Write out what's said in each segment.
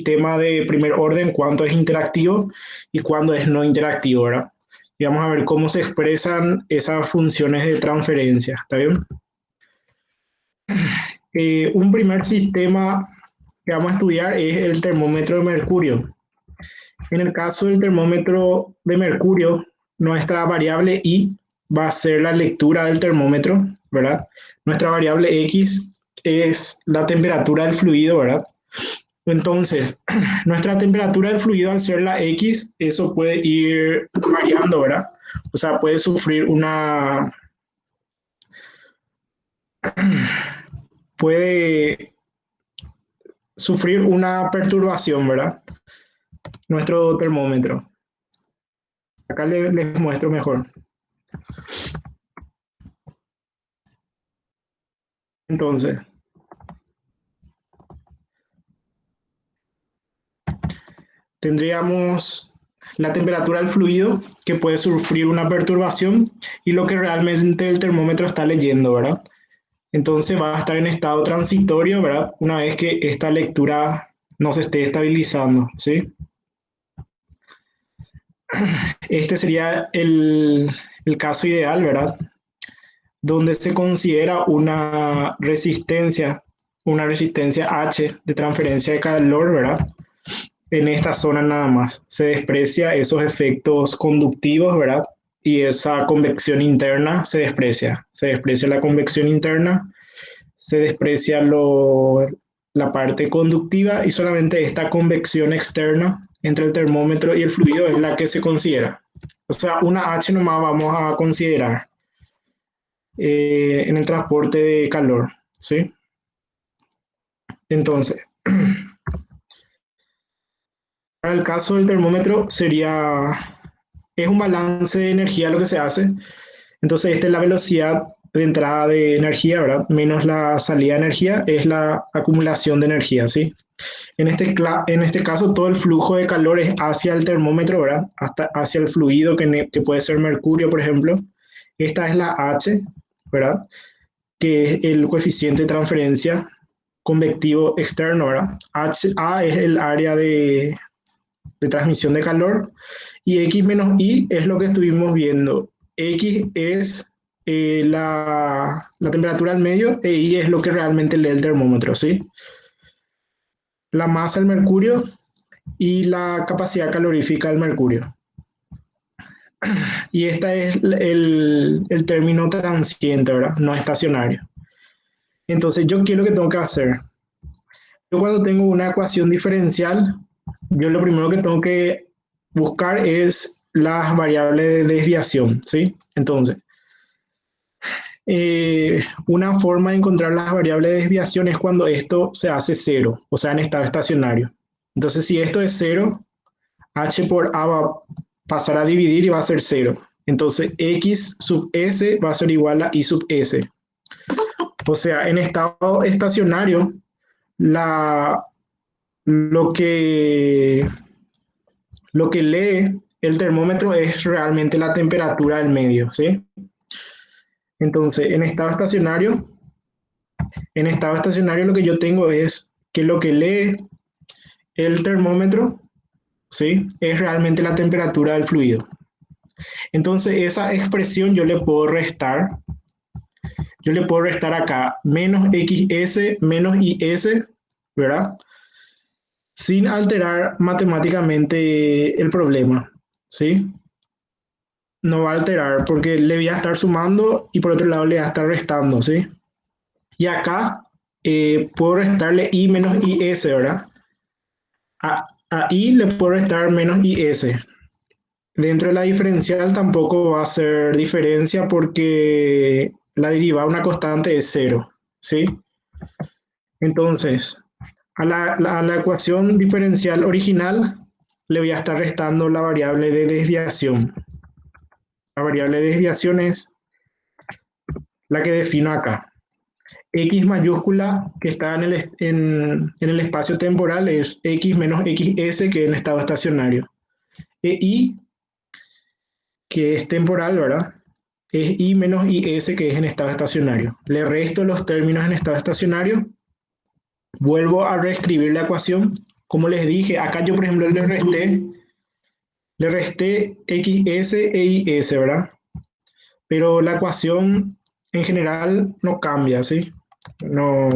sistema de primer orden, cuándo es interactivo y cuándo es no interactivo, ¿verdad? Y vamos a ver cómo se expresan esas funciones de transferencia, ¿está bien? Un primer sistema que vamos a estudiar es el termómetro de mercurio. En el caso del termómetro de mercurio, nuestra variable I va a ser la lectura del termómetro, ¿verdad? Nuestra variable X es la temperatura del fluido, ¿verdad? Entonces, nuestra temperatura del fluido al ser la X, eso puede ir variando, ¿verdad? O sea, puede sufrir puede sufrir una perturbación, ¿verdad? Nuestro termómetro. Acá les muestro mejor. Entonces, tendríamos la temperatura del fluido que puede sufrir una perturbación y lo que realmente el termómetro está leyendo, ¿verdad? Entonces va a estar en estado transitorio, ¿verdad? Una vez que esta lectura no se esté estabilizando, ¿sí? Este sería el caso ideal, ¿verdad? Donde se considera una resistencia H de transferencia de calor, ¿verdad? En esta zona nada más. Se desprecia esos efectos conductivos, ¿verdad? Y esa convección interna se desprecia. Se desprecia la convección interna, se desprecia la parte conductiva y solamente esta convección externa entre el termómetro y el fluido es la que se considera. O sea, una H nomás vamos a considerar en el transporte de calor, ¿sí? Entonces, para el caso del termómetro es un balance de energía lo que se hace. Entonces, esta es la velocidad de entrada de energía, ¿verdad? Menos la salida de energía es la acumulación de energía, ¿sí? En este caso, todo el flujo de calor es hacia el termómetro, ¿verdad? Hasta hacia el fluido, que puede ser mercurio, por ejemplo. Esta es la H, ¿verdad? Que es el coeficiente de transferencia convectivo externo, ¿verdad? A es el área de transmisión de calor y X menos Y es lo que estuvimos viendo. X es la temperatura al medio e Y es lo que realmente lee el termómetro, ¿sí? La masa del mercurio y la capacidad calorífica del mercurio. Y este es el término transiente, ¿verdad? No estacionario. Entonces, ¿yo qué es lo que tengo que hacer? Yo cuando tengo una ecuación diferencial, yo lo primero que tengo que buscar es las variables de desviación, ¿sí? Entonces, una forma de encontrar las variables de desviación es cuando esto se hace cero, o sea, en estado estacionario. Entonces, si esto es cero, h por a va a pasar a dividir y va a ser cero. Entonces, x sub s va a ser igual a y sub s. O sea, en estado estacionario, la, lo que lo que lee el termómetro es realmente la temperatura del medio, ¿sí? Entonces, en estado estacionario lo que yo tengo es que lo que lee el termómetro, ¿sí? Es realmente la temperatura del fluido. Entonces, esa expresión yo le puedo restar acá menos XS menos IS, ¿verdad? Sin alterar matemáticamente el problema, ¿sí? No va a alterar porque le voy a estar sumando y por otro lado le voy a estar restando, ¿sí? Y acá puedo restarle i menos is, ¿verdad? A i le puedo restar menos is. Dentro de la diferencial tampoco va a ser diferencia porque la derivada de una constante es cero, ¿sí? Entonces, a la ecuación diferencial original le voy a estar restando la variable de desviación. La variable de desviación es la que defino acá. X mayúscula que está en el espacio temporal es X menos XS que es en estado estacionario. E I, que es temporal, ¿verdad? Es I menos IS que es en estado estacionario. Le resto los términos en estado estacionario, vuelvo a reescribir la ecuación como les dije, acá yo, por ejemplo, le resté XS e IS, ¿verdad? Pero la ecuación en general no cambia, ¿sí? No,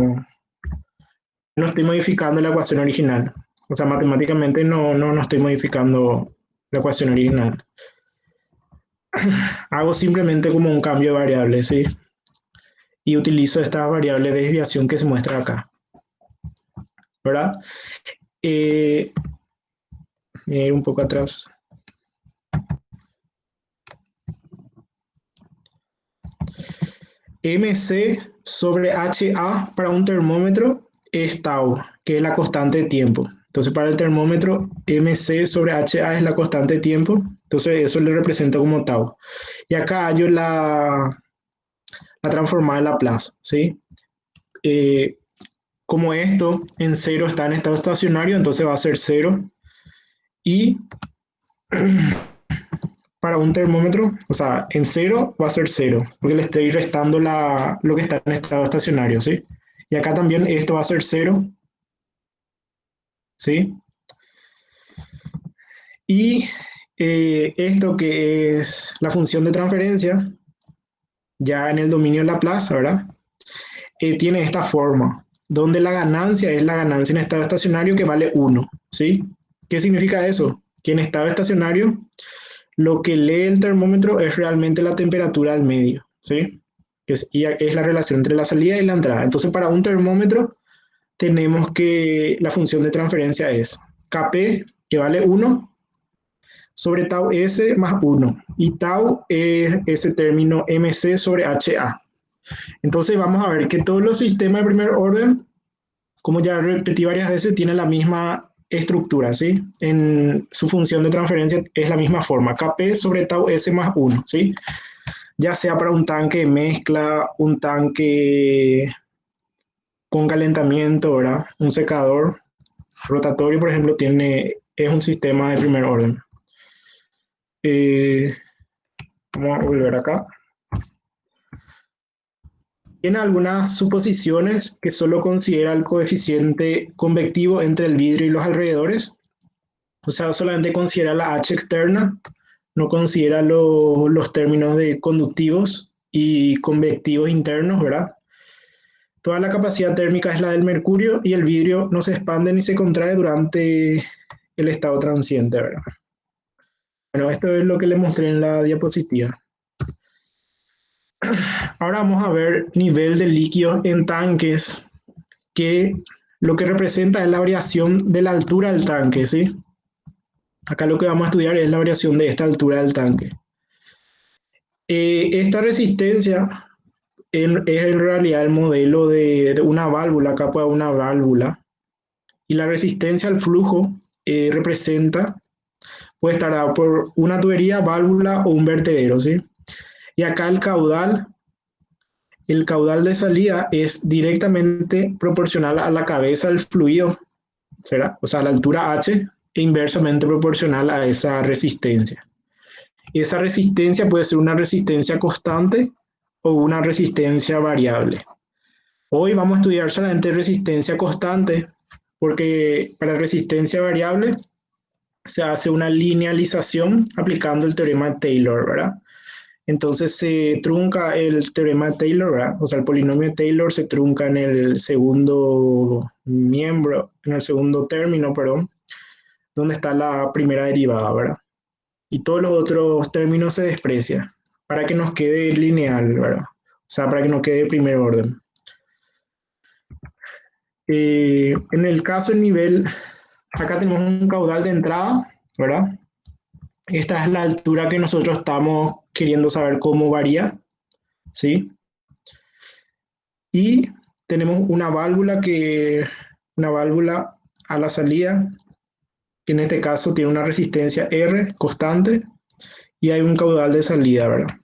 no estoy modificando la ecuación original. O sea, matemáticamente no estoy modificando la ecuación original. Hago simplemente como un cambio de variables, ¿sí? Y utilizo esta variable de desviación que se muestra acá, ¿verdad? Voy a ir un poco atrás. MC sobre HA para un termómetro es tau, que es la constante de tiempo. Entonces, para el termómetro, MC sobre HA es la constante de tiempo. Entonces, eso le representa como tau. Y acá hay la transformada en Laplace, ¿sí? Eh, como esto en cero está en estado estacionario, entonces va a ser cero. Y para un termómetro, o sea, en cero va a ser cero, porque le estoy restando lo que está en estado estacionario, ¿sí? Y acá también esto va a ser cero, ¿sí? Y esto que es la función de transferencia, ya en el dominio de Laplace, ¿verdad? Tiene esta forma, donde la ganancia es la ganancia en estado estacionario que vale 1, ¿sí? ¿Qué significa eso? Que en estado estacionario lo que lee el termómetro es realmente la temperatura al medio, ¿sí? Y es la relación entre la salida y la entrada. Entonces, para un termómetro tenemos que la función de transferencia es Kp, que vale 1, sobre tau S más 1. Y tau es ese término MC sobre HA. Entonces vamos a ver que todos los sistemas de primer orden, como ya repetí varias veces, tienen la misma estructura, ¿sí? En su función de transferencia es la misma forma, Kp sobre tau S más 1, ¿sí? Ya sea para un tanque de mezcla, un tanque con calentamiento, ¿verdad? Un secador rotatorio, por ejemplo, es un sistema de primer orden. Eh, Vamos a volver acá. Tiene algunas suposiciones que solo considera el coeficiente convectivo entre el vidrio y los alrededores. O sea, solamente considera la H externa, no considera los términos de conductivos y convectivos internos, ¿verdad? Toda la capacidad térmica es la del mercurio y el vidrio no se expande ni se contrae durante el estado transiente, ¿verdad? Bueno, esto es lo que le mostré en la diapositiva. Ahora vamos a ver nivel de líquidos en tanques, que lo que representa es la variación de la altura del tanque, ¿sí? Acá lo que vamos a estudiar es la variación de esta altura del tanque. Esta resistencia es en realidad el modelo de una válvula, acá puede una válvula, y la resistencia al flujo puede estar dado por una tubería, válvula o un vertedero, ¿sí? Y acá el caudal de salida es directamente proporcional a la cabeza del fluido, ¿será? O sea, a la altura H, e inversamente proporcional a esa resistencia. Y esa resistencia puede ser una resistencia constante o una resistencia variable. Hoy vamos a estudiar solamente resistencia constante, porque para resistencia variable se hace una linealización aplicando el teorema de Taylor, ¿verdad? Entonces se trunca el teorema de Taylor, ¿verdad? O sea, el polinomio de Taylor se trunca en el segundo miembro, en el segundo término, perdón, donde está la primera derivada, ¿verdad? Y todos los otros términos se desprecian para que nos quede lineal, ¿verdad? O sea, para que nos quede de primer orden. En el caso del nivel, acá tenemos un caudal de entrada, ¿verdad? Esta es la altura que nosotros estamos queriendo saber cómo varía, ¿sí? Y tenemos una válvula a la salida, que en este caso tiene una resistencia R constante, y hay un caudal de salida, ¿verdad?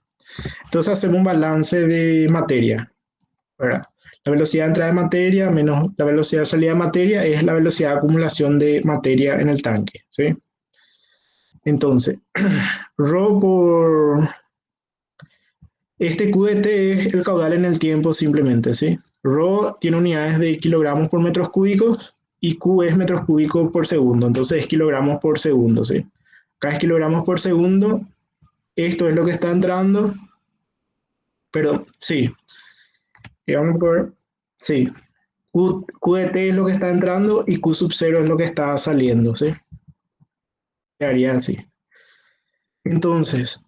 Entonces hacemos un balance de materia, ¿verdad? La velocidad de entrada de materia menos la velocidad de salida de materia es la velocidad de acumulación de materia en el tanque, ¿sí? Entonces, ρ por este QDT es el caudal en el tiempo simplemente, ¿sí? Rho tiene unidades de kilogramos por metros cúbicos y Q es metros cúbicos por segundo, entonces es kilogramos por segundo, ¿sí? Acá es kilogramos por segundo, esto es lo que está entrando, pero sí, vamos por, sí, Q de T es lo que está entrando y Q sub 0 es lo que está saliendo, ¿sí? Quedaría así. Entonces,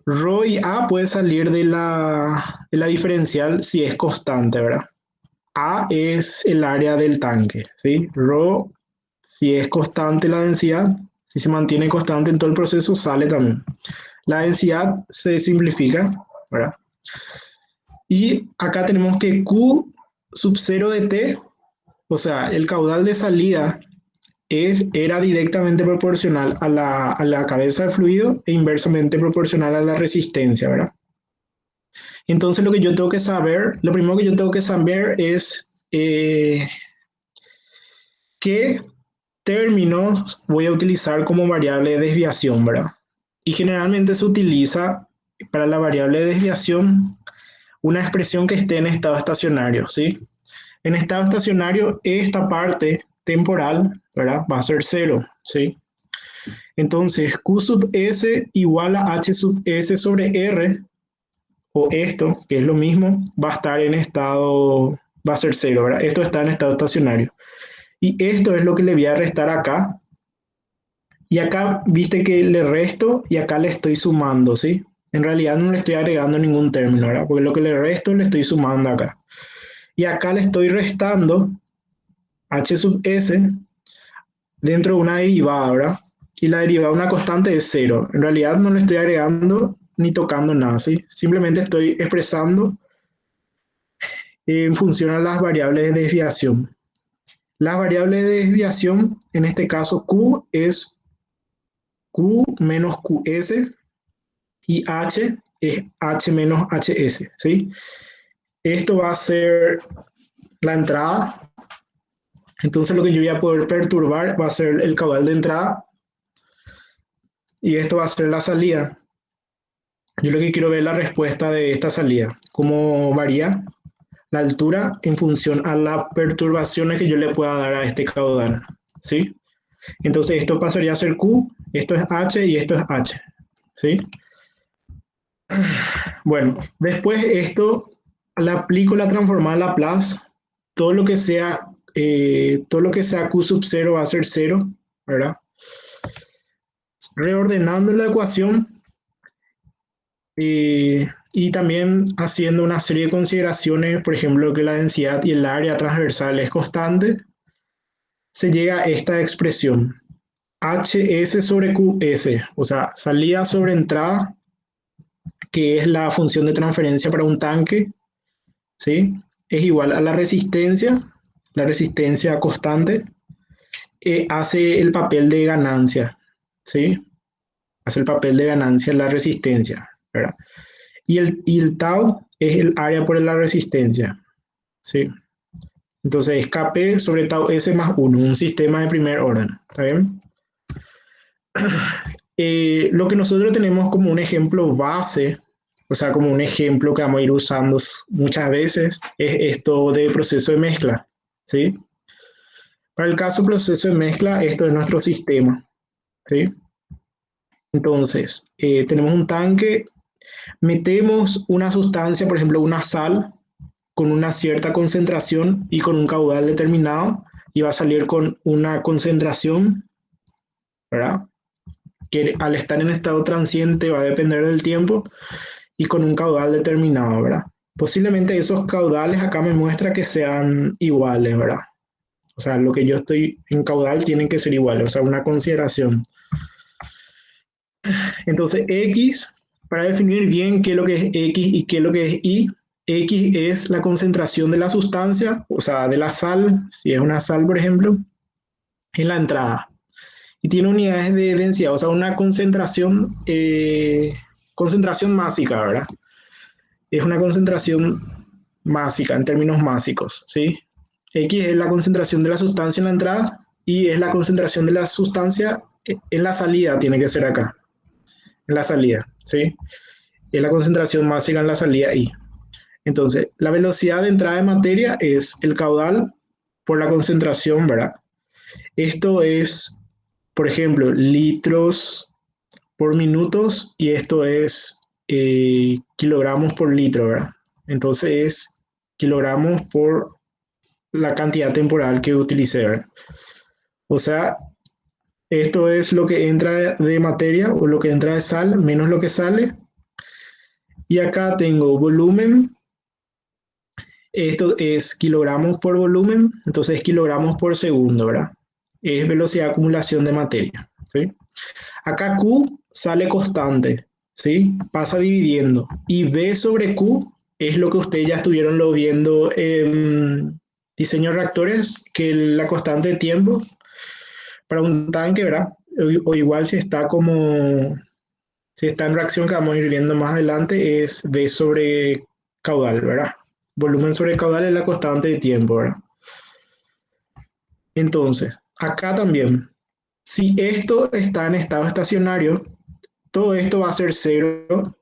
Rho y A puede salir de la diferencial si es constante, ¿verdad? A es el área del tanque, ¿sí? Rho, si es constante la densidad, si se mantiene constante en todo el proceso, sale también. La densidad se simplifica, ¿verdad? Y acá tenemos que Q sub 0 de T, o sea, el caudal de salida era directamente proporcional a la cabeza del fluido e inversamente proporcional a la resistencia, ¿verdad? Entonces lo que yo tengo que saber, lo primero que yo tengo que saber es qué términos voy a utilizar como variable de desviación, ¿verdad? Y generalmente se utiliza para la variable de desviación una expresión que esté en estado estacionario, ¿sí? En estado estacionario, esta parte temporal, ¿verdad? Va a ser cero, ¿sí? Entonces, Q sub S igual a H sub S sobre R, o esto, que es lo mismo, va a estar en estado, va a ser cero, ¿verdad? Esto está en estado estacionario. Y esto es lo que le voy a restar acá. Y acá, viste que le resto y acá le estoy sumando, ¿sí? En realidad no le estoy agregando ningún término, ¿verdad? Porque lo que le resto le estoy sumando acá. Y acá le estoy restando H sub S dentro de una derivada, ¿verdad? Y la derivada de una constante es cero. En realidad no le estoy agregando ni tocando nada, ¿sí? Simplemente estoy expresando en función a las variables de desviación. Las variables de desviación, en este caso Q es Q menos QS y H es H menos HS, ¿sí? Esto va a ser la entrada. Entonces lo que yo voy a poder perturbar va a ser el caudal de entrada y esto va a ser la salida. Yo lo que quiero ver es la respuesta de esta salida, cómo varía la altura en función a las perturbaciones que yo le pueda dar a este caudal, ¿sí? Entonces esto pasaría a ser Q, esto es H y esto es H, ¿sí? Bueno, después esto le aplico la transformada Laplace, todo lo que sea Q sub 0 va a ser 0, ¿verdad? Reordenando la ecuación y también haciendo una serie de consideraciones, por ejemplo, que la densidad y el área transversal es constante, se llega a esta expresión, HS sobre QS, o sea, salida sobre entrada, que es la función de transferencia para un tanque, ¿sí? Es igual a la resistencia constante, hace el papel de ganancia, ¿sí? Hace el papel de ganancia la resistencia, ¿verdad? Y el tau es el área por la resistencia, ¿sí? Entonces es Kp sobre tau S más 1, un sistema de primer orden, ¿está bien? Lo que nosotros tenemos como un ejemplo base, o sea, como un ejemplo que vamos a ir usando muchas veces, es esto de proceso de mezcla, ¿sí? Para el caso proceso de mezcla, esto es nuestro sistema, ¿sí? Entonces, tenemos un tanque, metemos una sustancia, por ejemplo, una sal, con una cierta concentración y con un caudal determinado, y va a salir con una concentración, ¿verdad? Que al estar en estado transiente va a depender del tiempo y con un caudal determinado, ¿verdad? Posiblemente esos caudales acá me muestra que sean iguales, ¿verdad? O sea, lo que yo estoy en caudal tienen que ser iguales, o sea, una consideración. Entonces, X, para definir bien qué es lo que es X y qué es lo que es Y, X es la concentración de la sustancia, o sea, de la sal, si es una sal, por ejemplo, en la entrada. Y tiene unidades de densidad, o sea, una concentración másica, ¿verdad? Es una concentración másica, en términos másicos, ¿sí? X es la concentración de la sustancia en la entrada y es la concentración de la sustancia en la salida, tiene que ser acá, en la salida, ¿sí? Es la concentración másica en la salida Y. Entonces, la velocidad de entrada de materia es el caudal por la concentración, ¿verdad? Esto es, por ejemplo, litros por minutos y esto es kilogramos por litro, ¿verdad? Entonces es kilogramos por la cantidad temporal que utilicé, ¿verdad? O sea, esto es lo que entra de materia o lo que entra de sal menos lo que sale. Y acá tengo volumen. Esto es kilogramos por volumen, entonces kilogramos por segundo, ¿verdad? Es velocidad de acumulación de materia, ¿sí? Acá Q sale constante, ¿sí? Pasa dividiendo. Y V sobre Q es lo que ustedes ya estuvieron lo viendo en diseño de reactores, que la constante de tiempo para un tanque, ¿verdad? O igual si está en reacción que vamos a ir viendo más adelante, es V sobre caudal, ¿verdad? Volumen sobre caudal es la constante de tiempo, ¿verdad? Entonces, acá también, si esto está en estado estacionario, todo esto va a ser cero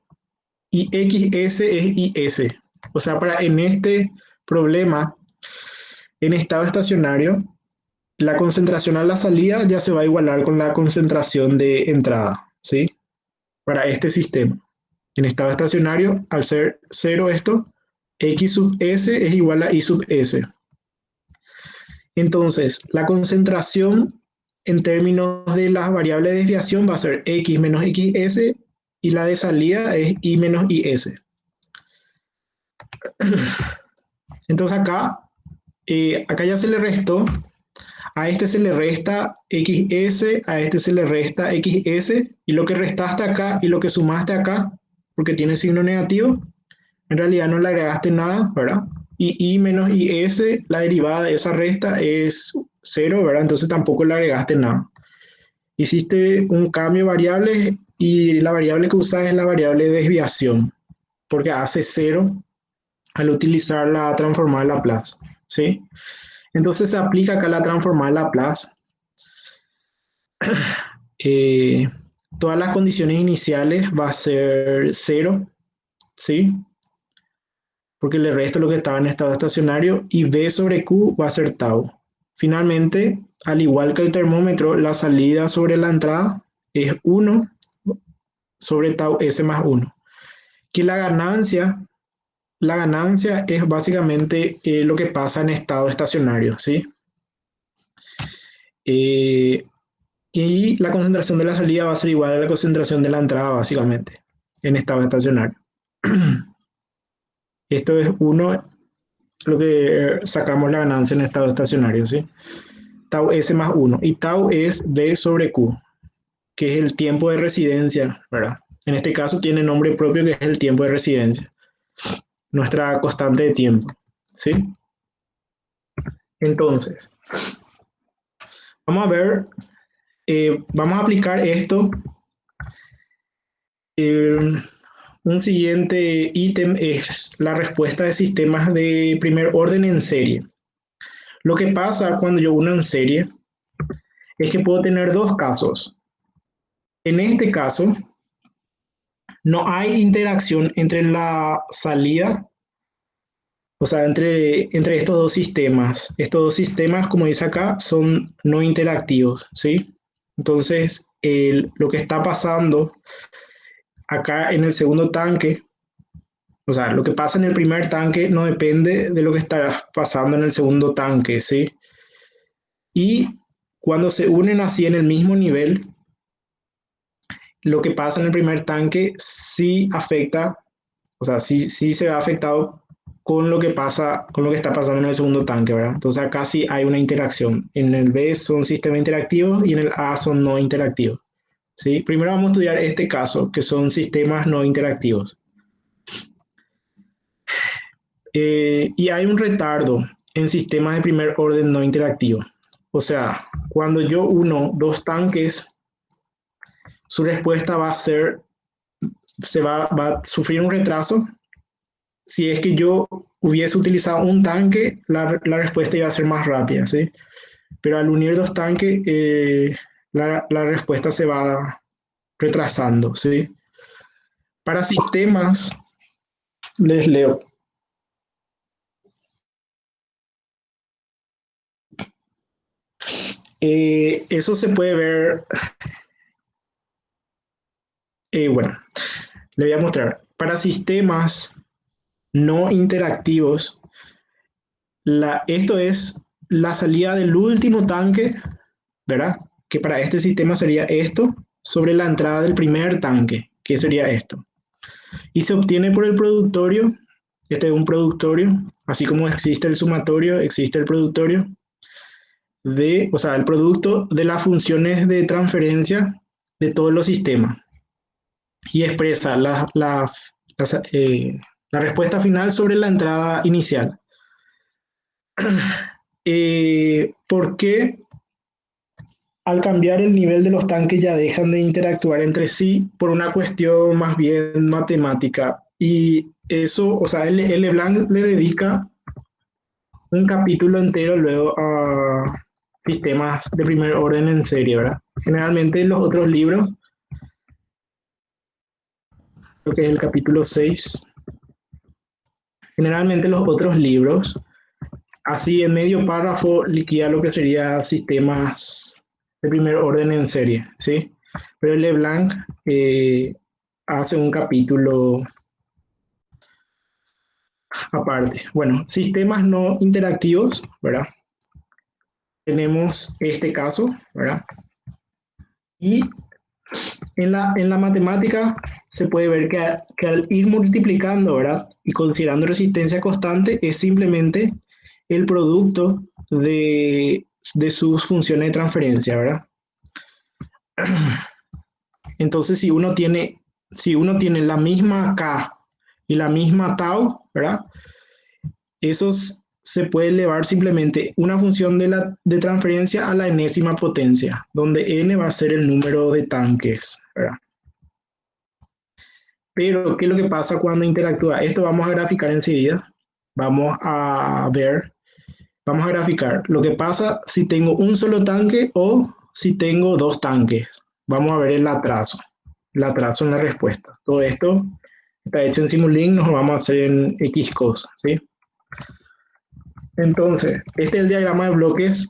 y XS es IS. O sea, en este problema, en estado estacionario, la concentración a la salida ya se va a igualar con la concentración de entrada, ¿sí? Para este sistema. En estado estacionario, al ser cero esto, X sub S es igual a Y sub S. Entonces, la concentración en términos de las variables de desviación va a ser X menos XS y la de salida es Y menos IS. Entonces acá ya se le restó, a este se le resta XS, a este se le resta XS, y lo que restaste acá y lo que sumaste acá, porque tiene signo negativo, en realidad no le agregaste nada, ¿verdad? Y I menos IS, la derivada de esa resta es cero, ¿verdad? Entonces tampoco le agregaste nada. Hiciste un cambio de variables y la variable que usas es la variable de desviación, porque hace cero al utilizar la transformada de Laplace, ¿sí? Entonces se aplica acá la transformada de Laplace. Eh, todas las condiciones iniciales va a ser cero, ¿sí? Porque le resto lo que estaba en estado estacionario y V sobre Q va a ser tau. Finalmente, al igual que el termómetro, la salida sobre la entrada es 1 sobre tau S más 1. Que la ganancia es básicamente lo que pasa en estado estacionario, ¿sí? Eh, y la concentración de la salida va a ser igual a la concentración de la entrada, básicamente, en estado estacionario. Esto es 1, lo que sacamos la ganancia en estado estacionario, ¿sí? Tau S más 1. Y tau es V sobre Q, que es el tiempo de residencia, ¿verdad? En este caso tiene nombre propio que es el tiempo de residencia, nuestra constante de tiempo, ¿sí? Entonces, vamos a ver, vamos a aplicar esto. Un siguiente ítem es la respuesta de sistemas de primer orden en serie. Lo que pasa cuando yo uno en serie es que puedo tener dos casos. En este caso, no hay interacción entre la salida, o sea, entre estos dos sistemas. Estos dos sistemas, como dice acá, son no interactivos, ¿sí? Entonces, lo que está pasando acá en el segundo tanque, o sea, lo que pasa en el primer tanque no depende de lo que está pasando en el segundo tanque, ¿sí? Y cuando se unen así en el mismo nivel, lo que pasa en el primer tanque sí afecta, o sea, sí se ve afectado con lo que pasa, con lo que está pasando en el segundo tanque, ¿verdad? Entonces acá sí hay una interacción. En el B son sistemas interactivos y en el A son no interactivos. ¿Sí? Primero vamos a estudiar este caso, que son sistemas no interactivos. Y hay un retardo en sistemas de primer orden no interactivo. O sea, cuando yo uno dos tanques, su respuesta va a ser, va a sufrir un retraso. Si es que yo hubiese utilizado un tanque, la respuesta iba a ser más rápida, ¿sí? Pero al unir dos tanques, la respuesta se va retrasando, ¿sí? Para sistemas, les leo. Eso se puede ver, bueno, le voy a mostrar. Para sistemas no interactivos, esto es la salida del último tanque, ¿verdad? Que para este sistema sería esto, sobre la entrada del primer tanque, que sería esto. Y se obtiene por el productorio, este es un productorio, así como existe el sumatorio, existe el productorio, o sea, el producto de las funciones de transferencia de todos los sistemas. Y expresa la respuesta final sobre la entrada inicial. ¿Por qué al cambiar el nivel de los tanques ya dejan de interactuar entre sí por una cuestión más bien matemática? Y eso, o sea, Leblanc le dedica un capítulo entero luego a sistemas de primer orden en serie, ¿verdad? Generalmente en los otros libros, creo que es el capítulo 6, generalmente los otros libros, así en medio párrafo, liquida lo que sería sistemas de primer orden en serie, ¿sí? Pero Leblanc hace un capítulo aparte. Bueno, sistemas no interactivos, ¿verdad? Tenemos este caso, ¿verdad? Y en la matemática se puede ver que al ir multiplicando, ¿verdad? Y considerando resistencia constante, es simplemente el producto de sus funciones de transferencia, ¿verdad? Entonces, si uno tiene la misma K y la misma tau, ¿verdad? Esos se puede elevar simplemente una función de transferencia a la enésima potencia, donde n va a ser el número de tanques, ¿verdad? Pero, ¿qué es lo que pasa cuando interactúa? Esto vamos a graficar enseguida. Vamos a ver, vamos a graficar lo que pasa si tengo un solo tanque o si tengo dos tanques. Vamos a ver el atraso en la respuesta. Todo esto está hecho en Simulink, nos lo vamos a hacer en X cosas, ¿sí? Entonces, este es el diagrama de bloques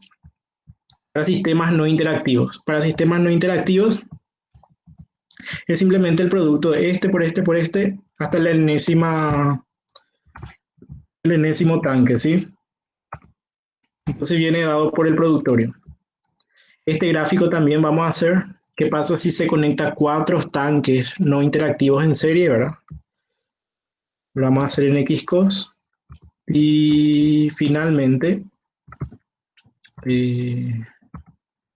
para sistemas no interactivos. Para sistemas no interactivos es simplemente el producto de este por este por este hasta el enésimo tanque, ¿sí? Entonces viene dado por el productorio. Este gráfico también vamos a hacer qué pasa si se conecta 4 tanques no interactivos en serie, ¿verdad? Lo vamos a hacer en Xcos. Y finalmente, eh,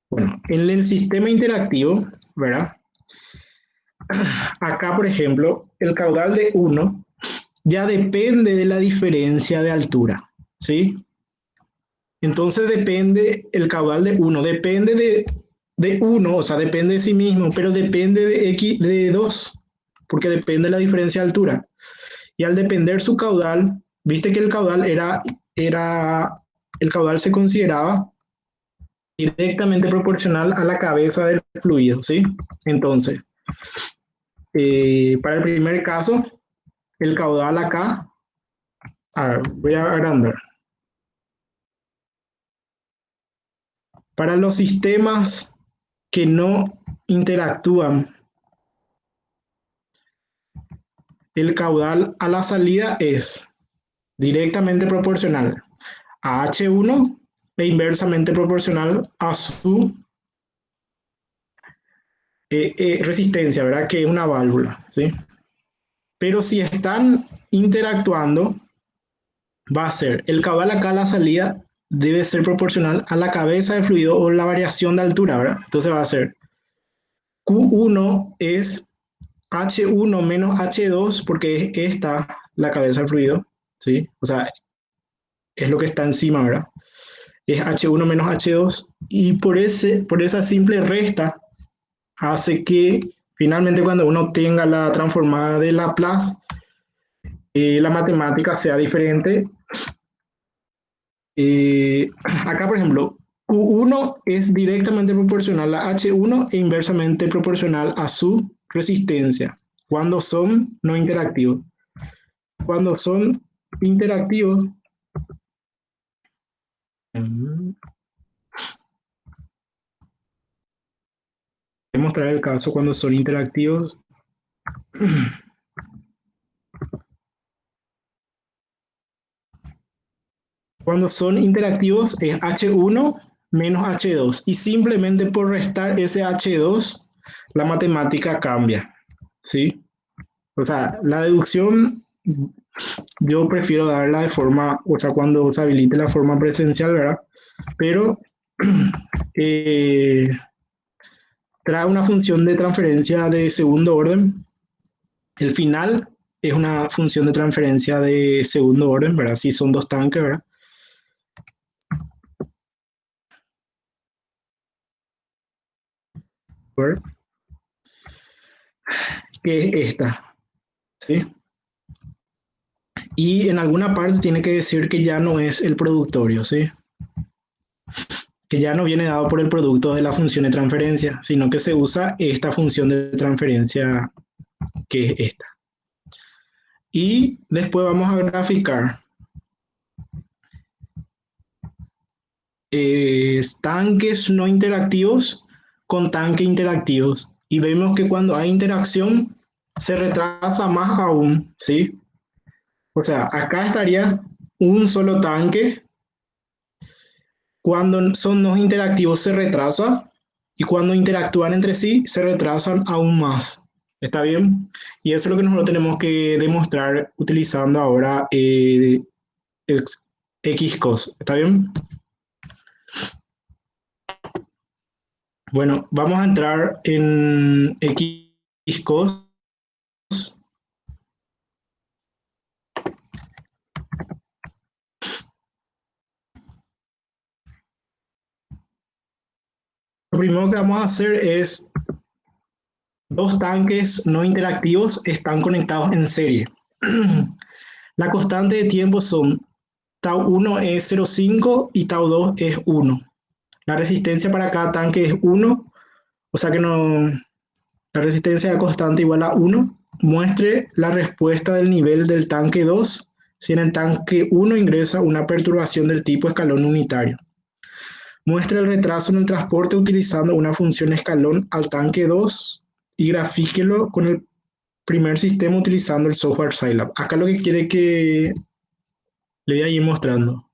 bueno, en el sistema interactivo, ¿verdad? Acá, por ejemplo, el caudal de 1 ya depende de la diferencia de altura, ¿sí? Entonces depende el caudal de 1, depende de 1, o sea, depende de sí mismo, pero depende de X, de 2, porque depende de la diferencia de altura. Y al depender su caudal, viste que el caudal el caudal se consideraba directamente proporcional a la cabeza del fluido, ¿sí? Entonces, para el primer caso, el caudal acá, a ver, voy a agrandar. Para los sistemas que no interactúan, el caudal a la salida es directamente proporcional a H1 e inversamente proporcional a su resistencia, ¿verdad? Que es una válvula, ¿sí? Pero si están interactuando, va a ser el caudal acá a la salida debe ser proporcional a la cabeza de fluido o la variación de altura, ¿verdad? Entonces va a ser Q1 es H1 menos H2 porque es esta la cabeza del fluido, ¿sí? O sea, es lo que está encima, ¿verdad? Es H1 menos H2 y por esa simple resta hace que finalmente cuando uno tenga la transformada de Laplace, la matemática sea diferente. Acá, por ejemplo, Q1 es directamente proporcional a H1 e inversamente proporcional a su resistencia cuando son no interactivos. Cuando son interactivos, Voy a mostrar el caso cuando son interactivos. Cuando son interactivos es H1 menos H2 y simplemente por restar ese H2 la matemática cambia, ¿sí? O sea, la deducción yo prefiero darla de forma, o sea, cuando se habilite la forma presencial, ¿verdad? Pero eh, trae una función de transferencia de segundo orden. El final es una función de transferencia de segundo orden, ¿verdad? Si son dos tanques, ¿verdad? Que es esta, ¿sí? Y en alguna parte tiene que decir que ya no es el productorio, ¿sí? Que ya no viene dado por el producto de la función de transferencia, sino que se usa esta función de transferencia que es esta. Y después vamos a graficar tanques no interactivos con tanques interactivos. Y vemos que cuando hay interacción se retrasa más aún, ¿sí? O sea, acá estaría un solo tanque. Cuando son no interactivos se retrasa y cuando interactúan entre sí se retrasan aún más. ¿Está bien? Y eso es lo que nosotros tenemos que demostrar utilizando ahora Xcos. ¿Está bien? Bueno, vamos a entrar en Xcos. Lo primero que vamos a hacer es dos tanques no interactivos están conectados en serie. La constante de tiempo son tau 1 es 0,5 y tau 2 es 1. La resistencia para cada tanque es 1, o sea que no, la resistencia constante igual a 1. Muestre la respuesta del nivel del tanque 2 si en el tanque 1 ingresa una perturbación del tipo escalón unitario. Muestre el retraso en el transporte utilizando una función escalón al tanque 2 y grafíquelo con el primer sistema utilizando el software Scilab. Acá lo que quiere que le voy a ir mostrando.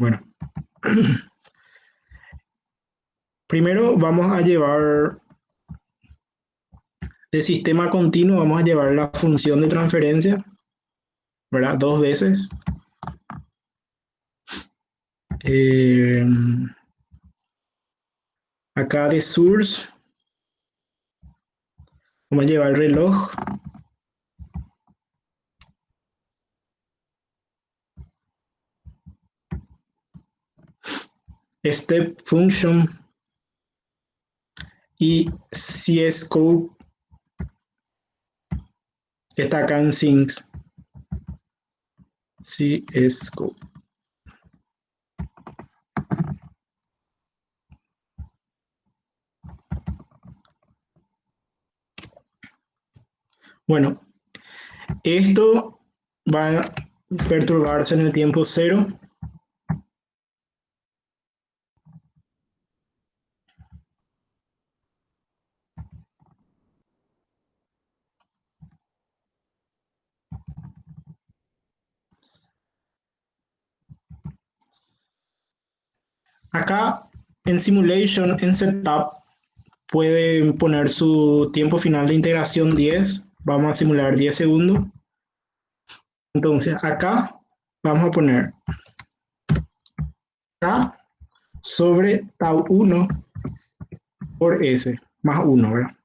Bueno, primero vamos a llevar de sistema continuo, vamos a llevar la función de transferencia, ¿verdad? Dos veces. Eh, acá de source, vamos a llevar el reloj. Step function y cscope está acá en syncs. Cscope. Bueno, esto va a perturbarse en el tiempo cero. Acá en simulation, en setup, pueden poner su tiempo final de integración 10. Vamos a simular 10 segundos. Entonces acá vamos a poner K sobre tau 1 por S más 1, ¿verdad?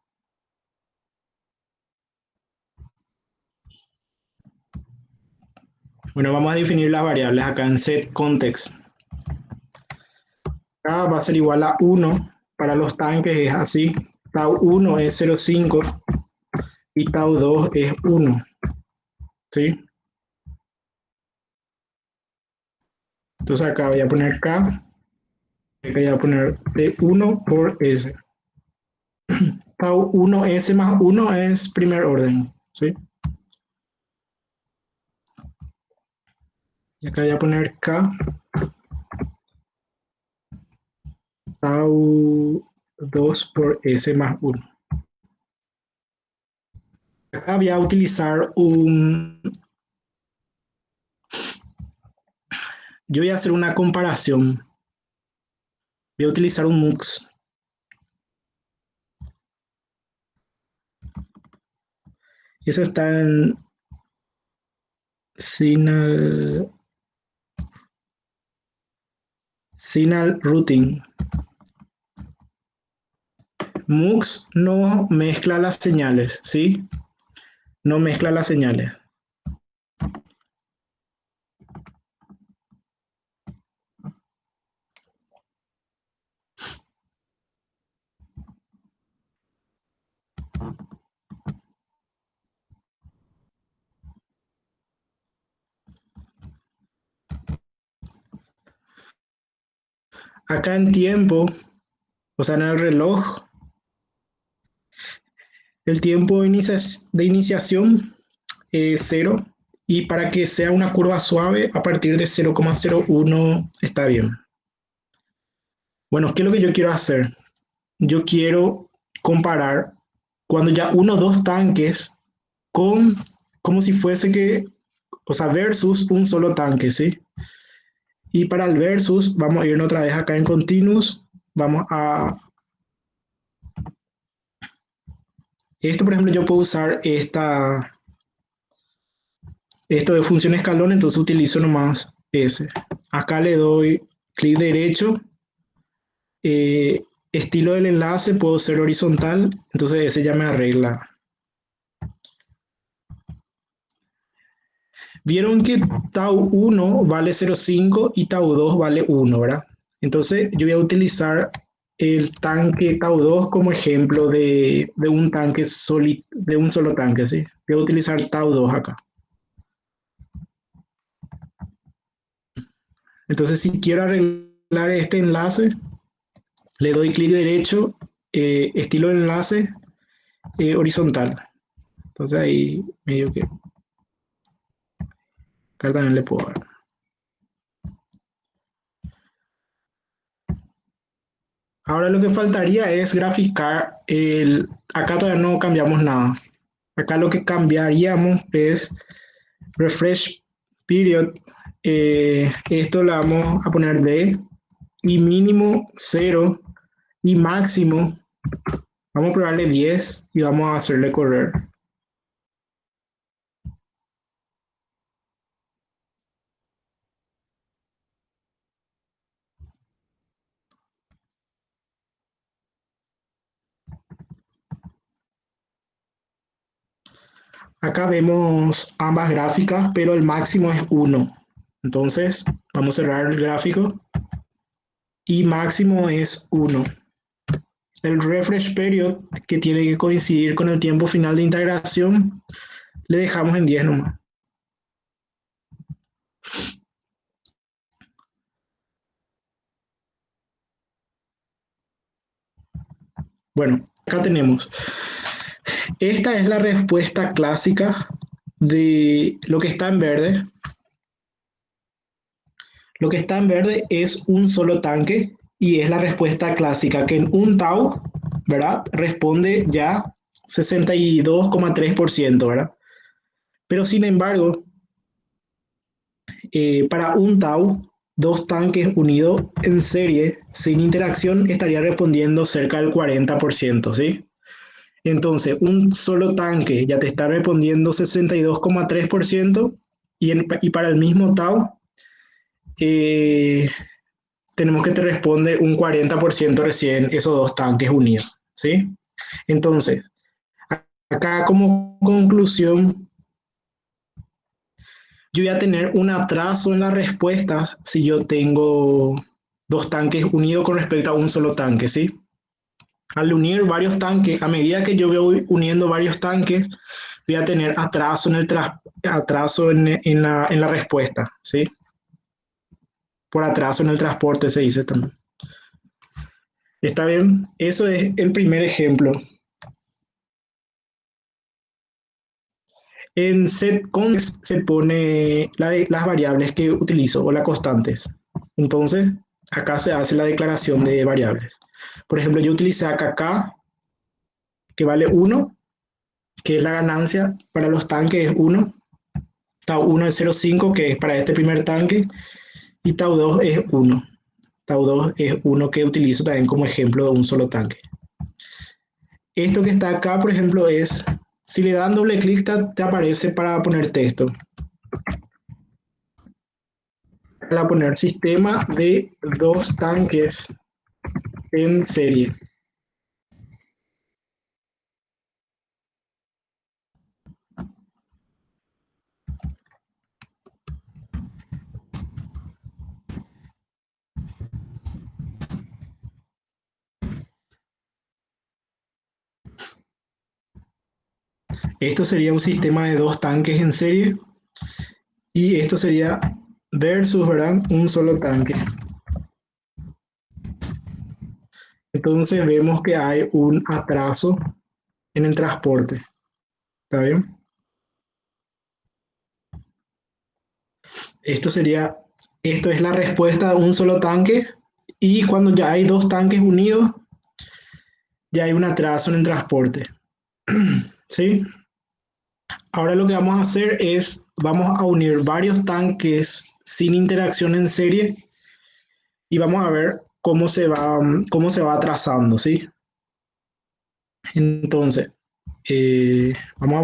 Bueno, vamos a definir las variables acá en set context. K va a ser igual a 1 para los tanques, es así. Tau 1 es 0,5 y tau 2 es 1. ¿Sí? Entonces acá voy a poner K, acá voy a poner T1 por S. Tau 1S más 1 es primer orden. ¿Sí? Y acá voy a poner K, tau 2 por S más 1. Acá voy a utilizar yo voy a hacer una comparación. Voy a utilizar un MUX. Eso está en Signal Routing. MUX no mezcla las señales, ¿sí? No mezcla las señales. Acá en tiempo, o sea, en el reloj, el tiempo de iniciación es 0 y para que sea una curva suave, a partir de 0,01 está bien. Bueno, ¿qué es lo que yo quiero hacer? Yo quiero comparar cuando ya uno o dos tanques con como si fuese que, o sea, versus un solo tanque, ¿sí? Y para el versus, vamos a irnos otra vez acá en continuous, vamos a... Esto, por ejemplo, yo puedo usar esto de función escalón, entonces utilizo nomás ese. Acá le doy clic derecho, estilo del enlace, puedo ser horizontal, entonces ese ya me arregla. Vieron que tau 1 vale 0,5 y tau 2 vale 1, ¿verdad? Entonces yo voy a utilizar el tanque tau 2 como ejemplo de un tanque de un solo tanque, ¿sí? Voy a utilizar tau 2 acá. Entonces si quiero arreglar este enlace, le doy clic derecho, estilo de enlace, horizontal. Entonces ahí medio que acá también le puedo dar. Ahora lo que faltaría es graficar el... Acá todavía no cambiamos nada. Acá lo que cambiaríamos es refresh period. Esto le vamos a poner D y mínimo 0 y máximo vamos a probarle 10 y vamos a hacerle correr. Acá vemos ambas gráficas, pero el máximo es 1. Entonces, vamos a cerrar el gráfico y máximo es 1. El refresh period, que tiene que coincidir con el tiempo final de integración, le dejamos en 10 nomás. Bueno, acá tenemos. Esta es la respuesta clásica de lo que está en verde. Lo que está en verde es un solo tanque y es la respuesta clásica que en un tau, ¿verdad? Responde ya 62,3%, ¿verdad? Pero sin embargo, para un tau, dos tanques unidos en serie sin interacción estaría respondiendo cerca del 40%, ¿sí? Entonces, un solo tanque ya te está respondiendo 62,3% y para el mismo tau tenemos que te responde un 40% recién esos dos tanques unidos, ¿sí? Entonces, acá como conclusión, yo voy a tener un atraso en las respuestas si yo tengo dos tanques unidos con respecto a un solo tanque, ¿sí? Al unir varios tanques, a medida que yo voy uniendo varios tanques, voy a tener atraso atraso en la respuesta, ¿sí? Por atraso en el transporte se dice también. ¿Está bien? Eso es el primer ejemplo. En set context se pone las variables que utilizo o las constantes. Entonces, acá se hace la declaración de variables. Por ejemplo, yo utilicé acá K, que vale 1, que es la ganancia para los tanques es 1. Tau 1 es 0,5, que es para este primer tanque. Y Tau 2 es 1. Tau 2 es 1 que utilizo también como ejemplo de un solo tanque. Esto que está acá, por ejemplo, es, si le dan doble clic, te aparece para poner texto. Para poner sistema de 2 tanques en serie. Esto sería un sistema de 2 tanques en serie. Y esto sería versus, ¿verdad? Un solo tanque. Entonces vemos que hay un atraso en el transporte. ¿Está bien? Esto es la respuesta de un solo tanque. Y cuando ya hay 2 tanques unidos, ya hay un atraso en el transporte. ¿Sí? Ahora lo que vamos a hacer es, vamos a unir varios tanques sin interacción en serie y vamos a ver cómo se va atrasando, ¿sí? Entonces, vamos a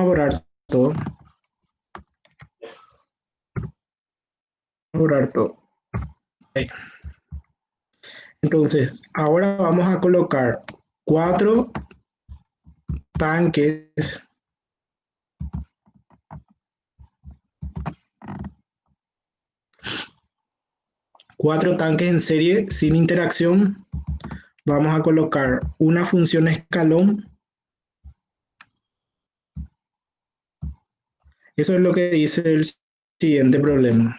borrar todo, borrar todo. Okay. Entonces, ahora vamos a colocar 4 tanques en serie sin interacción. Vamos a colocar una función escalón. Eso es lo que dice el siguiente problema.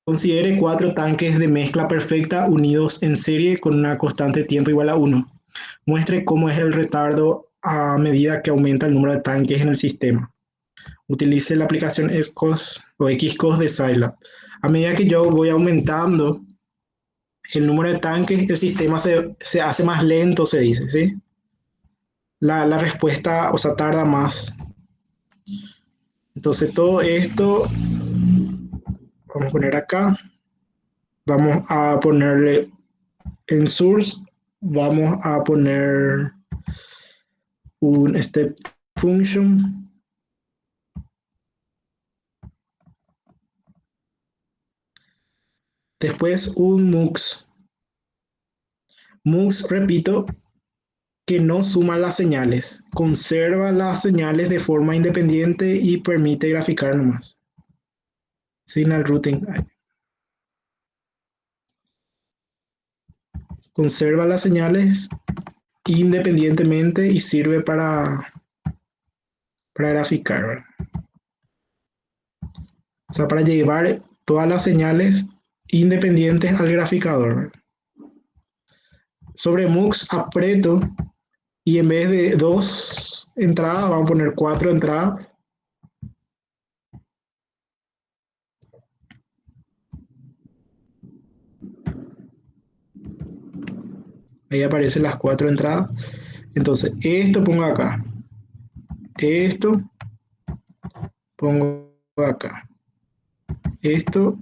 Considere 4 tanques de mezcla perfecta unidos en serie con una constante de tiempo igual a 1. Muestre cómo es el retardo a medida que aumenta el número de tanques en el sistema. Utilice la aplicación XCOS o XCOS de Scilab. A medida que yo voy aumentando el número de tanques, el sistema se hace más lento, se dice, ¿sí? La respuesta, o sea, tarda más. Entonces todo esto, vamos a poner acá, vamos a ponerle en source, vamos a poner un step function. Después un mux. Mux, repito, que no suma las señales, conserva las señales de forma independiente y permite graficar nomás. Signal routing. Conserva las señales independientemente y sirve para graficar, ¿verdad? O sea, para llevar todas las señales independientes al graficador, ¿verdad? Sobre MUX aprieto y en vez de 2 entradas, vamos a poner 4 entradas. Ahí aparecen las 4 entradas. Entonces, esto pongo acá. Esto pongo acá. Esto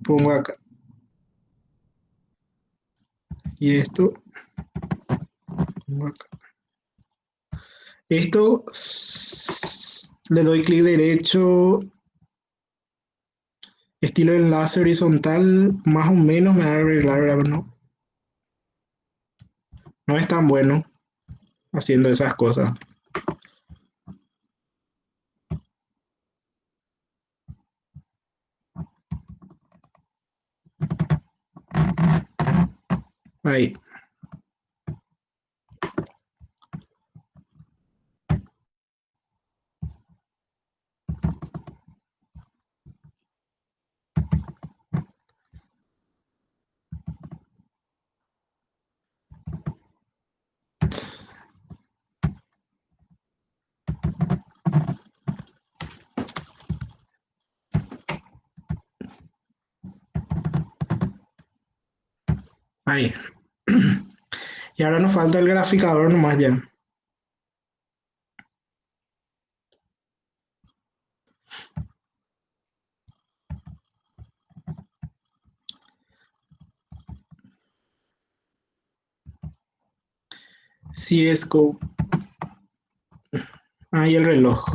pongo acá. Y esto pongo acá. Esto le doy clic derecho, estilo enlace horizontal, más o menos me va a arreglar, ¿verdad? No es tan bueno haciendo esas cosas. Ahí. Ahí. Y ahora nos falta el graficador nomás ya. CSGO. Ahí el reloj.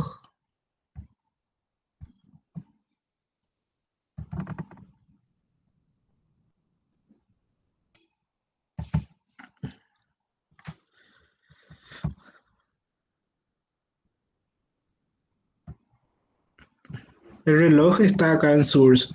El reloj está acá en Source.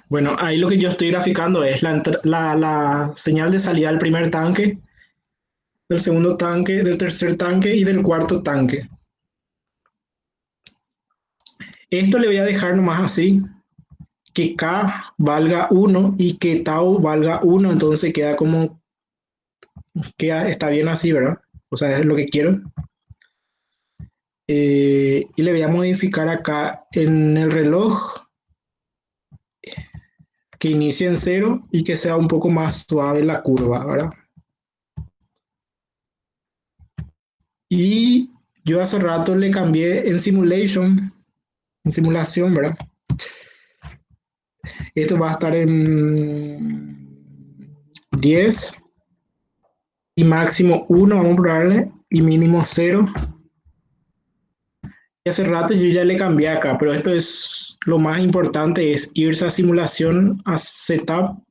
Bueno, ahí lo que yo estoy graficando es la señal de salida del primer tanque, del segundo tanque, del tercer tanque y del cuarto tanque. Esto le voy a dejar nomás así, que K valga 1 y que Tau valga 1, entonces queda como, está bien así, ¿verdad? O sea, es lo que quiero. Y le voy a modificar acá en el reloj que inicie en 0 y que sea un poco más suave la curva, ¿verdad? Y yo hace rato le cambié en simulación, ¿verdad? Esto va a estar en 10 y máximo 1, vamos a probarle, y mínimo 0. Y hace rato yo ya le cambié acá, pero esto es lo más importante, es irse a simulación, a setup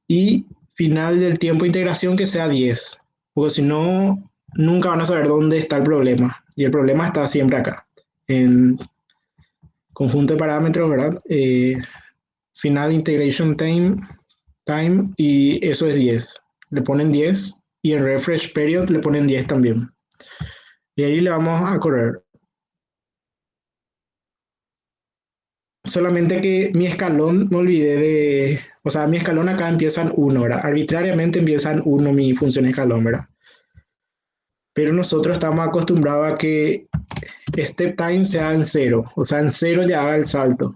y final del tiempo de integración que sea 10, porque si no, nunca van a saber dónde está el problema. Y el problema está siempre acá, en conjunto de parámetros, ¿verdad? Final integration time y eso es 10. Le ponen 10 y en refresh period le ponen 10 también. Y ahí le vamos a correr. Solamente que mi escalón, me olvidé de, o sea, mi escalón acá empieza en 1, ¿verdad? Arbitrariamente empieza en 1 mi función escalón, ¿verdad? Pero nosotros estamos acostumbrados a que step time sea en 0, o sea, en 0 ya haga el salto.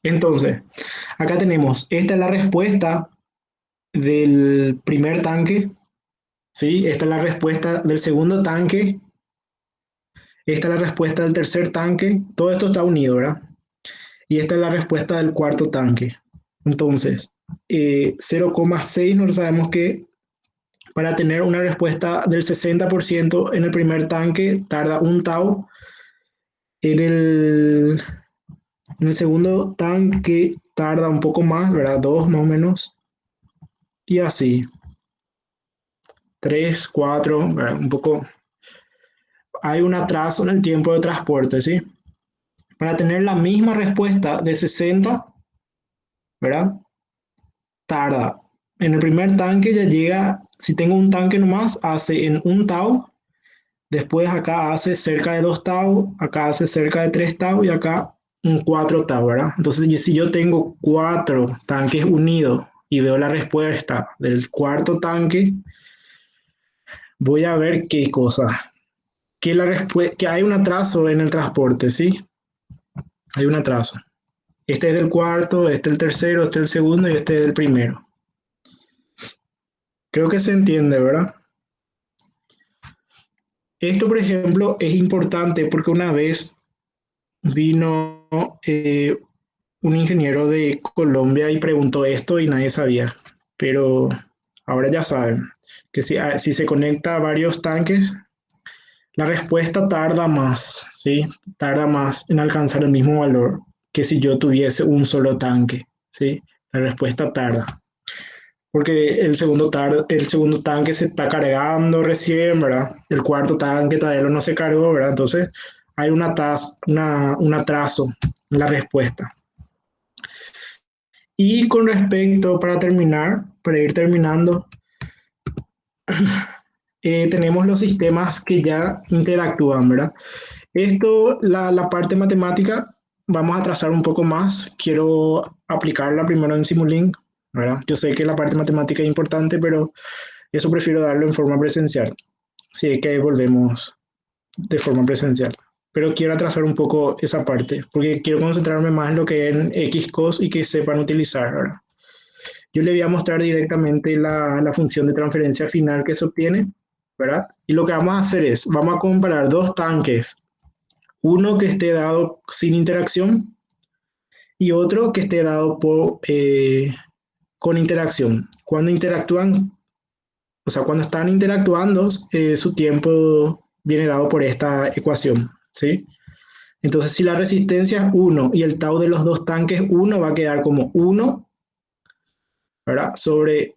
Entonces, acá tenemos, esta es la respuesta del primer tanque, ¿sí? Esta es la respuesta del segundo tanque, esta es la respuesta del tercer tanque, todo esto está unido, ¿verdad? Y esta es la respuesta del cuarto tanque. Entonces, 0,6 no sabemos que para tener una respuesta del 60% en el primer tanque tarda un tau, en el segundo tanque tarda un poco más, ¿verdad? 2 más o menos, y así, 3, 4, ¿verdad? Un poco, hay un atraso en el tiempo de transporte, ¿sí? Para tener la misma respuesta de 60, ¿verdad? Tarda. En el primer tanque ya llega, si tengo un tanque nomás, hace en un tau, después acá hace cerca de 2 tau, acá hace cerca de 3 tau y acá un 4 tau, ¿verdad? Entonces, si yo tengo 4 tanques unidos y veo la respuesta del cuarto tanque, voy a ver qué cosa. Que hay un atraso en el transporte, ¿sí? Hay un atraso. Este es del cuarto, este es el tercero, este es el segundo y este es el primero. Creo que se entiende, ¿verdad? Esto, por ejemplo, es importante porque una vez vino un ingeniero de Colombia y preguntó esto y nadie sabía, pero ahora ya saben que si se conecta a varios tanques, la respuesta tarda más, ¿sí? Tarda más en alcanzar el mismo valor que si yo tuviese un solo tanque, ¿sí? La respuesta tarda. Porque el segundo tanque se está cargando recién, ¿verdad? El cuarto tanque todavía no se cargó, ¿verdad? Entonces hay un atraso en la respuesta. Y con respecto, para terminar, para ir terminando, tenemos los sistemas que ya interactúan, ¿verdad? Esto, la parte matemática, vamos a trazar un poco más. Quiero aplicarla primero en Simulink, ¿verdad? Yo sé que la parte matemática es importante, pero eso prefiero darlo en forma presencial, si es que volvemos de forma presencial. Pero quiero atrasar un poco esa parte, porque quiero concentrarme más en lo que es en Xcos y que sepan utilizar, ¿verdad? Yo le voy a mostrar directamente la función de transferencia final que se obtiene, ¿verdad? Y lo que vamos a hacer es, vamos a comparar dos tanques, uno que esté dado sin interacción y otro que esté dado con interacción. Cuando interactúan, o sea, cuando están interactuando, su tiempo viene dado por esta ecuación, ¿sí? Entonces, si la resistencia es 1 y el tau de los dos tanques 1 va a quedar como 1, ¿verdad? Sobre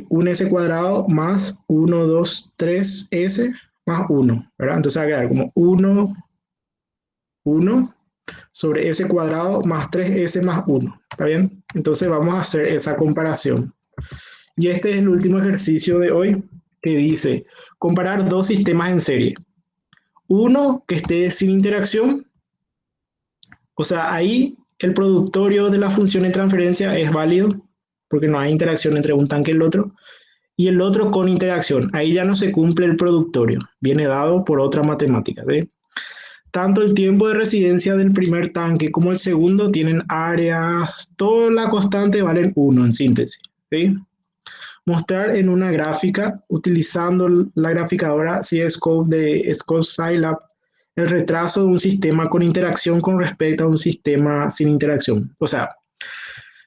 un S cuadrado más 1, 2, 3 S más 1, ¿verdad? Entonces va a quedar como 1, 1 sobre S cuadrado más 3S más 1, ¿está bien? Entonces vamos a hacer esa comparación. Y este es el último ejercicio de hoy que dice comparar dos sistemas en serie. Uno que esté sin interacción, o sea, ahí el productorio de la función de transferencia es válido porque no hay interacción entre un tanque y el otro. Y el otro con interacción, ahí ya no se cumple el productorio, viene dado por otra matemática, ¿sí? Tanto el tiempo de residencia del primer tanque como el segundo tienen áreas, toda la constante valen 1 en síntesis, ¿sí? Mostrar en una gráfica utilizando la graficadora CScope de Scope Scilab el retraso de un sistema con interacción con respecto a un sistema sin interacción. O sea,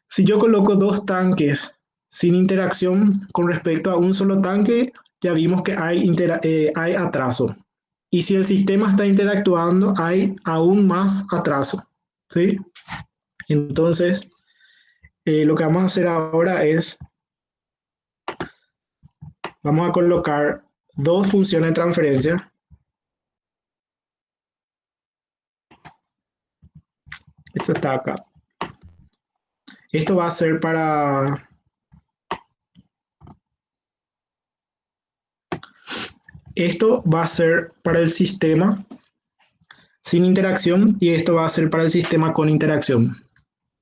si yo coloco dos tanques sin interacción con respecto a un solo tanque, ya vimos que hay atraso. Y si el sistema está interactuando, hay aún más atraso, ¿sí? Entonces, lo que vamos a hacer ahora es, vamos a colocar dos funciones de transferencia. Esto está acá. Esto va a ser para el sistema sin interacción y esto va a ser para el sistema con interacción.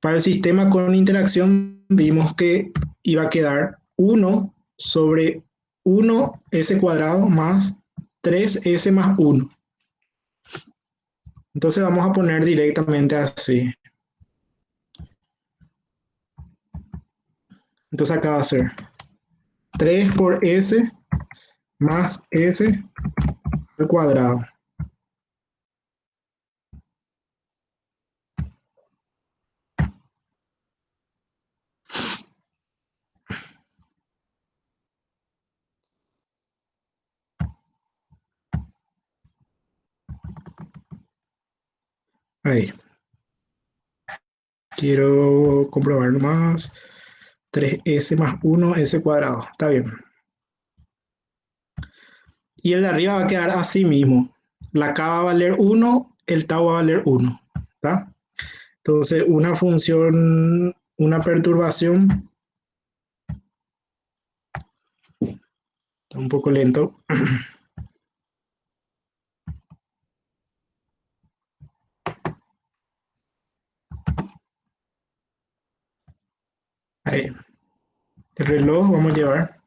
Para el sistema con interacción vimos que iba a quedar 1 sobre 1s cuadrado más 3s más 1. Entonces vamos a poner directamente así. Entonces acá va a ser 3 por s más s al cuadrado. Ahí. Quiero comprobarlo más. 3s más 1, s cuadrado. Está bien. Y el de arriba va a quedar así mismo. La k va a valer 1, el tau va a valer 1. ¿Está? Entonces, una función, una perturbación, está un poco lento. Ahí. El reloj vamos a llevar.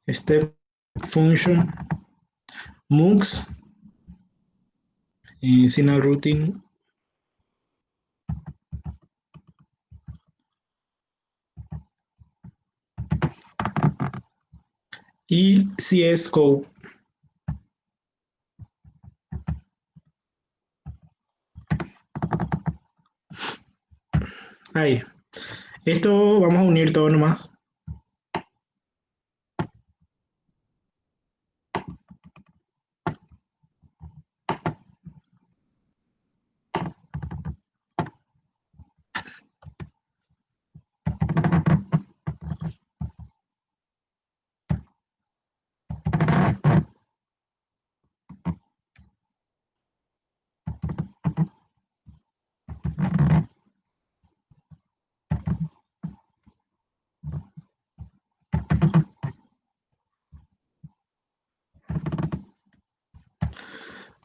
Step function mux signal routing y CScope. Ahí. Esto vamos a unir todo nomás.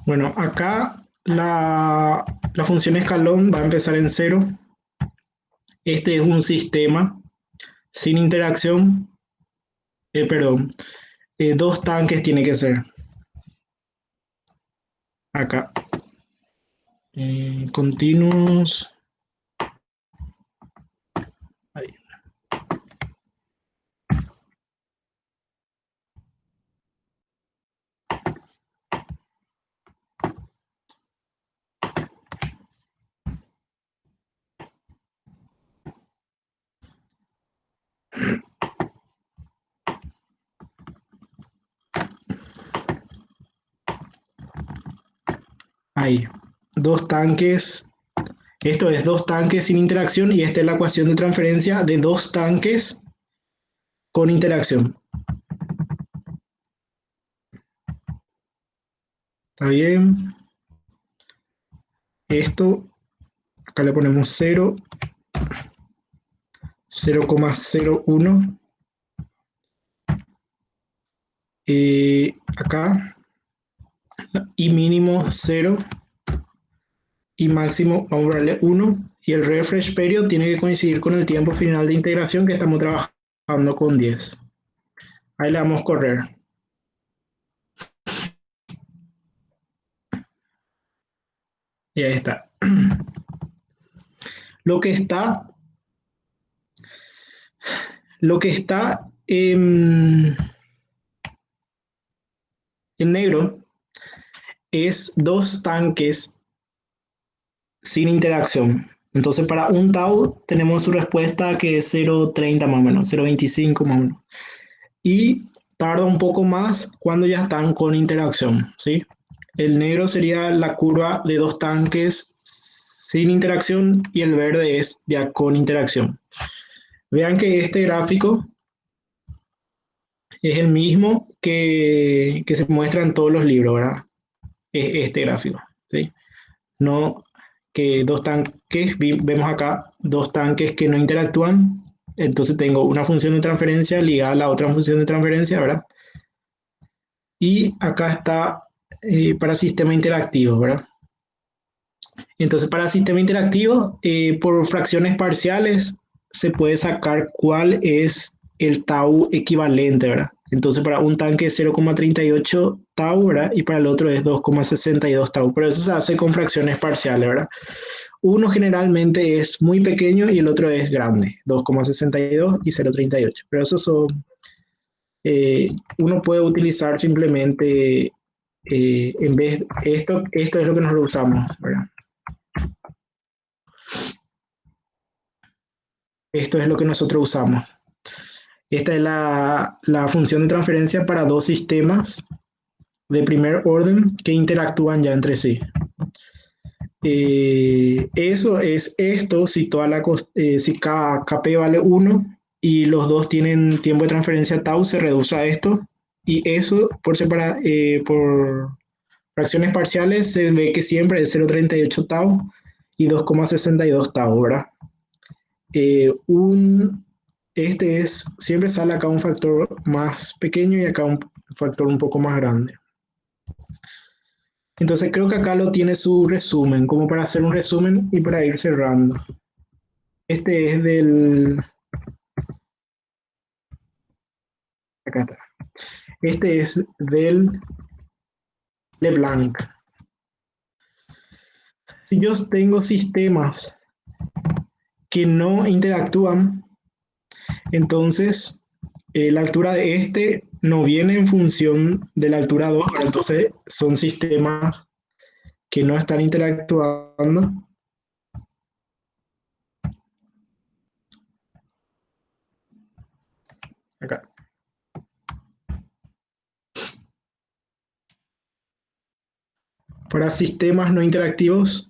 Bueno, acá la función escalón va a empezar en cero. Este es un sistema sin interacción, perdón, dos tanques tiene que ser. Acá. Continuos. Ahí. Ahí. Dos tanques. Esto es dos tanques sin interacción y esta es la ecuación de transferencia de dos tanques con interacción. ¿Está bien? Esto, acá le ponemos 0, 0,01. Acá, y mínimo 0, y máximo vamos a darle 1. Y el refresh period tiene que coincidir con el tiempo final de integración que estamos trabajando con 10. Ahí le damos correr. Y ahí está. Lo que está en negro es dos tanques sin interacción. Entonces, para un tau tenemos su respuesta que es 0,30 más o menos, 0,25 más o menos. Y tarda un poco más cuando ya están con interacción, ¿sí? El negro sería la curva de dos tanques sin interacción y el verde es ya con interacción. Vean que este gráfico es el mismo que se muestra en todos los libros, ¿verdad? Es este gráfico, ¿sí? No que dos tanques, vemos acá dos tanques que no interactúan, entonces tengo una función de transferencia ligada a la otra función de transferencia, ¿verdad? Y acá está para sistema interactivo, ¿verdad? Entonces, para sistema interactivo, por fracciones parciales, se puede sacar cuál es el tau equivalente, ¿verdad? Entonces, para un tanque es 0,38 tau, ¿verdad? Y para el otro es 2,62 tau. Pero eso se hace con fracciones parciales, ¿verdad? Uno generalmente es muy pequeño y el otro es grande, 2,62 y 0,38. Pero eso son, uno puede utilizar simplemente, en vez, esto es lo que nosotros usamos, ¿verdad? Esto es lo que nosotros usamos. Esta es la función de transferencia para dos sistemas de primer orden que interactúan ya entre sí. Eso es esto si, si cada KP vale 1 y los dos tienen tiempo de transferencia tau, se reduce a esto. Y eso por fracciones parciales se ve que siempre es 0,38 tau y 2,62 tau, ¿verdad? Siempre sale acá un factor más pequeño y acá un factor un poco más grande. Entonces creo que acá lo tiene su resumen, como para hacer un resumen y para ir cerrando. Este es acá está. Este es del LeBlanc. Si yo tengo sistemas que no interactúan, entonces la altura de este no viene en función de la altura 2, entonces son sistemas que no están interactuando. Acá. Para sistemas no interactivos,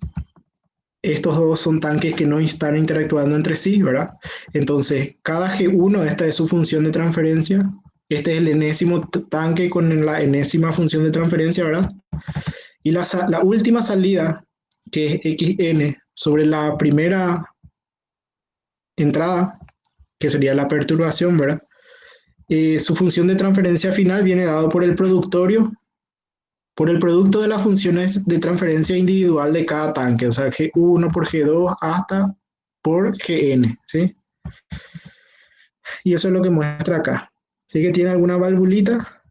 estos dos son tanques que no están interactuando entre sí, ¿verdad? Entonces, cada G1, esta es su función de transferencia. Este es el enésimo tanque con la enésima función de transferencia, ¿verdad? Y la última salida, que es xn, sobre la primera entrada, que sería la perturbación, ¿verdad? Su función de transferencia final viene dado por el productorio por el producto de las funciones de transferencia individual de cada tanque, o sea, G1 por G2 hasta por Gn, ¿sí? Y eso es lo que muestra acá. Si que tiene alguna valvulita,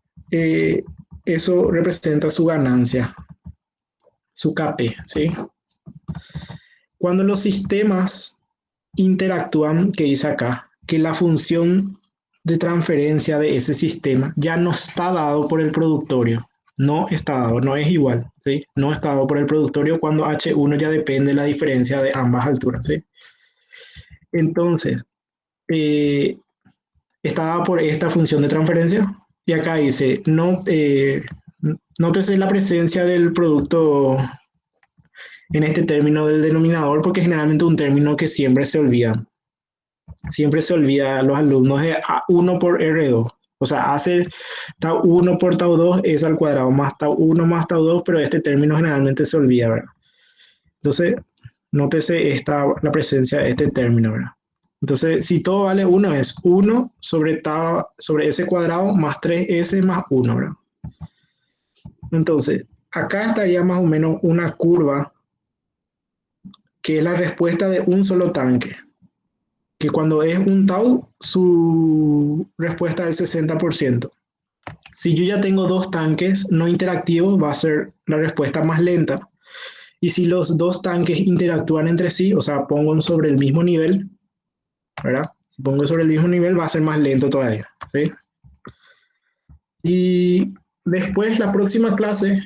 eso representa su ganancia, su Kp, ¿sí? Cuando los sistemas interactúan, que dice acá, que la función de transferencia de ese sistema ya no está dado por el productorio, no está dado, no es igual, ¿sí? No está dado por el productorio cuando H1 ya depende de la diferencia de ambas alturas, ¿sí? Entonces, eh, está dada por esta función de transferencia y acá dice, no, nótese la presencia del producto en este término del denominador porque generalmente es un término que siempre se olvida a los alumnos de A1 por R2. O sea, hace tau 1 por tau 2 es al cuadrado más tau 1 más tau 2, pero este término generalmente se olvida, ¿verdad? Entonces, nótese la presencia de este término, ¿verdad? Entonces, si todo vale 1, es 1 sobre S cuadrado más 3S más 1, ¿verdad? Entonces, acá estaría más o menos una curva que es la respuesta de un solo tanque. Que cuando es un tau, su respuesta es el 60%. Si yo ya tengo dos tanques no interactivos, va a ser la respuesta más lenta. Y si los dos tanques interactúan entre sí, o sea, pongo sobre el mismo nivel, ¿verdad? Si pongo sobre el mismo nivel, va a ser más lento todavía, ¿sí? Y después la próxima clase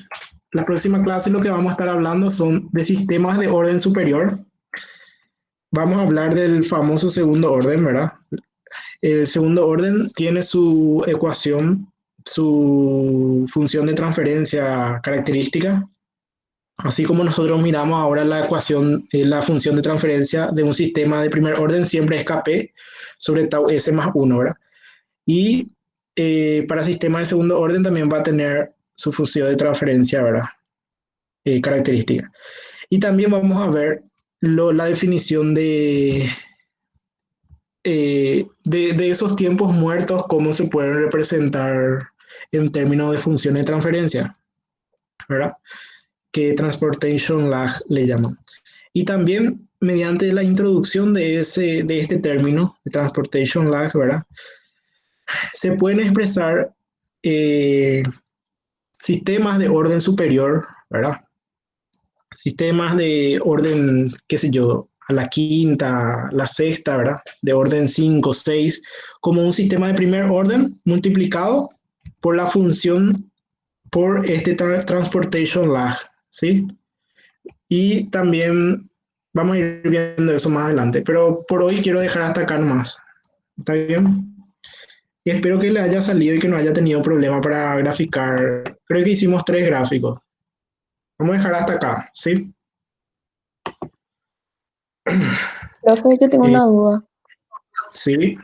lo que vamos a estar hablando son de sistemas de orden superior. Vamos a hablar del famoso segundo orden, ¿verdad? El segundo orden tiene su ecuación, su función de transferencia característica, así como nosotros miramos ahora la ecuación, la función de transferencia de un sistema de primer orden siempre es Kp sobre tau s más 1, ¿verdad? Y para sistemas de segundo orden también va a tener su función de transferencia, ¿verdad? Característica. Y también vamos a ver la definición de esos tiempos muertos, cómo se pueden representar en términos de funciones de transferencia, ¿verdad? Que transportation lag le llaman. Y también mediante la introducción de este término de transportation lag, ¿verdad? Se pueden expresar eh, sistemas de orden superior, ¿verdad? Sistemas de orden, qué sé yo, a la quinta, la sexta, ¿verdad? De orden 5, 6, como un sistema de primer orden multiplicado por la función por este transportation lag, ¿sí? Y también vamos a ir viendo eso más adelante, pero por hoy quiero dejar hasta acá nomás. ¿Está bien? Y espero que le haya salido y que no haya tenido problema para graficar. Creo que hicimos 3 gráficos. Vamos a dejar hasta acá, ¿sí? Profe, yo tengo Eh, una duda. sí.